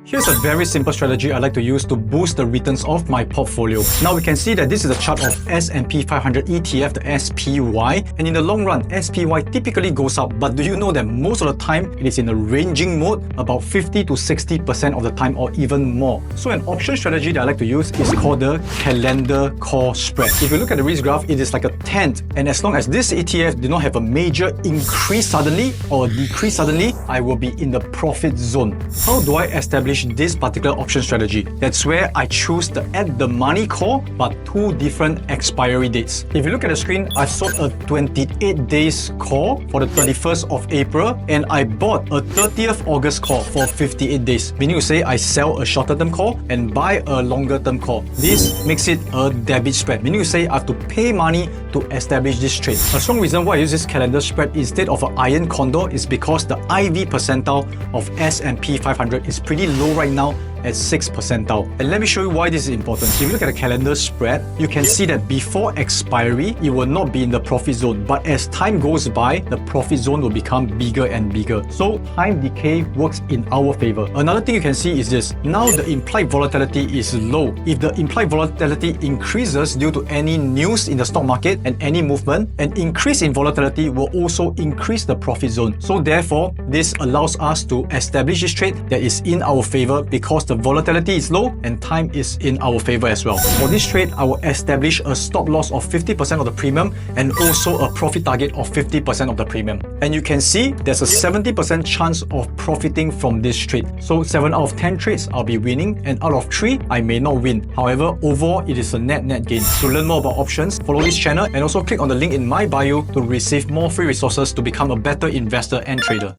Here's a very simple strategy I like to use to boost the returns of my portfolio. Now we can see that this is a chart of S&P 500 ETF, the SPY, and in the long run, SPY typically goes up, but do you know that most of the time it is in a ranging mode, about 50 to 60% of the time or even more. So an option strategy that I like to use is called the calendar call spread. If you look at the risk graph, it is like a tent, and as long as this ETF did not have a major increase suddenly or decrease suddenly, I will be in the profit zone. How do I establish this particular option strategy? That's where I choose the at-the-money call, but two different expiry dates. If you look at the screen, I've sold a 28 days call for the 31st of April, and I bought a 30th August call for 58 days. Meaning to say I sell a shorter term call and buy a longer term call. This makes it a debit spread. Meaning to say I have to pay money to establish this trade. A strong reason why I use this calendar spread instead of an iron condor is because the IV percentile of S&P 500 is pretty low right now at 6 percentile. And let me show you why this is important. If you look at the calendar spread, you can see that before expiry, it will not be in the profit zone. But as time goes by, the profit zone will become bigger and bigger. So time decay works in our favor. Another thing you can see is this. Now the implied volatility is low. If the implied volatility increases due to any news in the stock market and any movement, an increase in volatility will also increase the profit zone. So therefore, this allows us to establish this trade that is in our favor because the volatility is low and time is in our favor as well. For this trade, I will establish a stop loss of 50% of the premium and also a profit target of 50% of the premium. And you can see there's a 70% chance of profiting from this trade. So 7 out of 10 trades I'll be winning, and out of 3 I may not win. However, overall it is a net gain. To learn more about options, follow this channel and also click on the link in my bio to receive more free resources to become a better investor and trader.